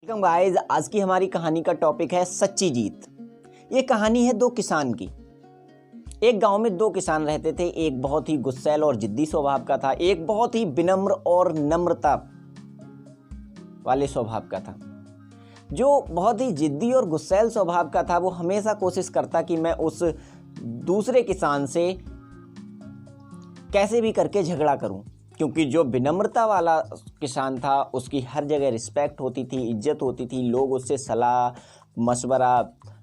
Welcome guys. आज की हमारी कहानी का टॉपिक है सच्ची जीत। ये कहानी है दो किसान की। एक गांव में दो किसान रहते थे। एक बहुत ही गुस्सैल और जिद्दी स्वभाव का था, एक बहुत ही विनम्र और नम्रता वाले स्वभाव का था। जो बहुत ही जिद्दी और गुस्सैल स्वभाव का था वो हमेशा कोशिश करता कि मैं उस दूसरे किसान से कैसे भी करके झगड़ा करूं, क्योंकि जो विनम्रता वाला किसान था उसकी हर जगह रिस्पेक्ट होती थी, इज्जत होती थी। लोग उससे सलाह मशवरा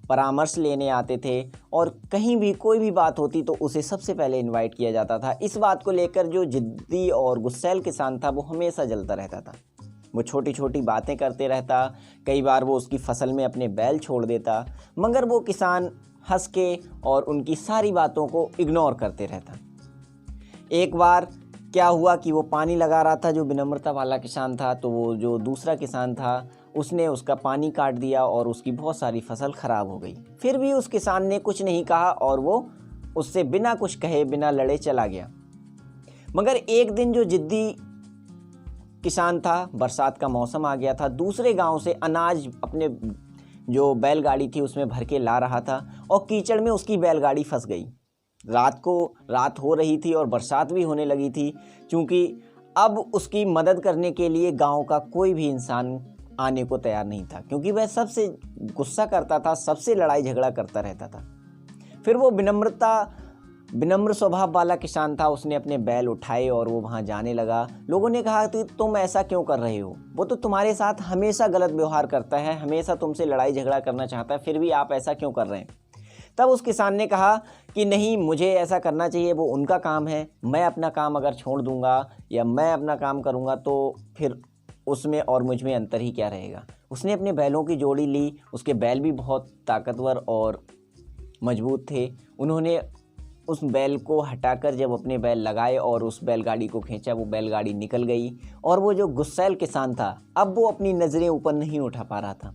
परामर्श लेने आते थे और कहीं भी कोई भी बात होती तो उसे सबसे पहले इनवाइट किया जाता था। इस बात को लेकर जो जिद्दी और गुस्सैल किसान था वो हमेशा जलता रहता था। वो छोटी छोटी बातें करते रहता, कई बार वो उसकी फसल में अपने बैल छोड़ देता, मगर वो किसान हंस के और उनकी सारी बातों को इग्नोर करते रहता। एक बार क्या हुआ कि वो पानी लगा रहा था, जो विनम्रता वाला किसान था, तो वो जो दूसरा किसान था उसने उसका पानी काट दिया और उसकी बहुत सारी फसल खराब हो गई। फिर भी उस किसान ने कुछ नहीं कहा और वो उससे बिना कुछ कहे बिना लड़े चला गया। मगर एक दिन जो जिद्दी किसान था, बरसात का मौसम आ गया था, दूसरे गांव से अनाज अपने जो बैलगाड़ी थी उसमें भर के ला रहा था और कीचड़ में उसकी बैलगाड़ी फंस गई। रात हो रही थी और बरसात भी होने लगी थी, क्योंकि अब उसकी मदद करने के लिए गांव का कोई भी इंसान आने को तैयार नहीं था, क्योंकि वह सबसे गुस्सा करता था, सबसे लड़ाई झगड़ा करता रहता था। फिर वो विनम्र स्वभाव वाला किसान था, उसने अपने बैल उठाए और वो वहाँ जाने लगा। लोगों ने कहा कि तुम ऐसा क्यों कर रहे हो, वो तो तुम्हारे साथ हमेशा गलत व्यवहार करता है, हमेशा तुमसे लड़ाई झगड़ा करना चाहता है, फिर भी आप ऐसा क्यों कर रहे हैं। तब उस किसान ने कहा कि नहीं, मुझे ऐसा करना चाहिए, वो उनका काम है, मैं अपना काम अगर छोड़ दूंगा या मैं अपना काम करूंगा तो फिर उसमें और मुझ में अंतर ही क्या रहेगा। उसने अपने बैलों की जोड़ी ली, उसके बैल भी बहुत ताकतवर और मजबूत थे। उन्होंने उस बैल को हटाकर जब अपने बैल लगाए और उस बैलगाड़ी को खींचा, वो बैलगाड़ी निकल गई और वो जो गुस्सैल किसान था अब वो अपनी नज़रें ऊपर नहीं उठा पा रहा था।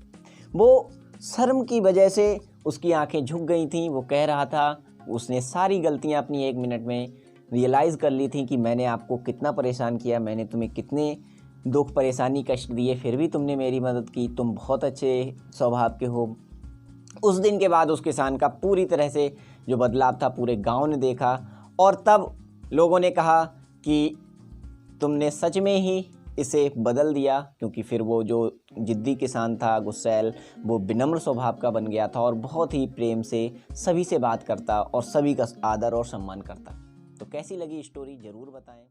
वो शर्म की वजह से उसकी आंखें झुक गई थीं। वो कह रहा था, उसने सारी गलतियां अपनी 1 मिनट में रियलाइज़ कर ली थी कि मैंने आपको कितना परेशान किया, मैंने तुम्हें कितने दुख परेशानी कष्ट दिए, फिर भी तुमने मेरी मदद की, तुम बहुत अच्छे स्वभाव के हो। उस दिन के बाद उस किसान का पूरी तरह से जो बदलाव था पूरे गांव ने देखा और तब लोगों ने कहा कि तुमने सच में ही इसे बदल दिया, क्योंकि फिर वो जो जिद्दी किसान था गुस्सैल, वो विनम्र स्वभाव का बन गया था और बहुत ही प्रेम से सभी से बात करता और सभी का आदर और सम्मान करता। तो कैसी लगी स्टोरी ज़रूर बताएं।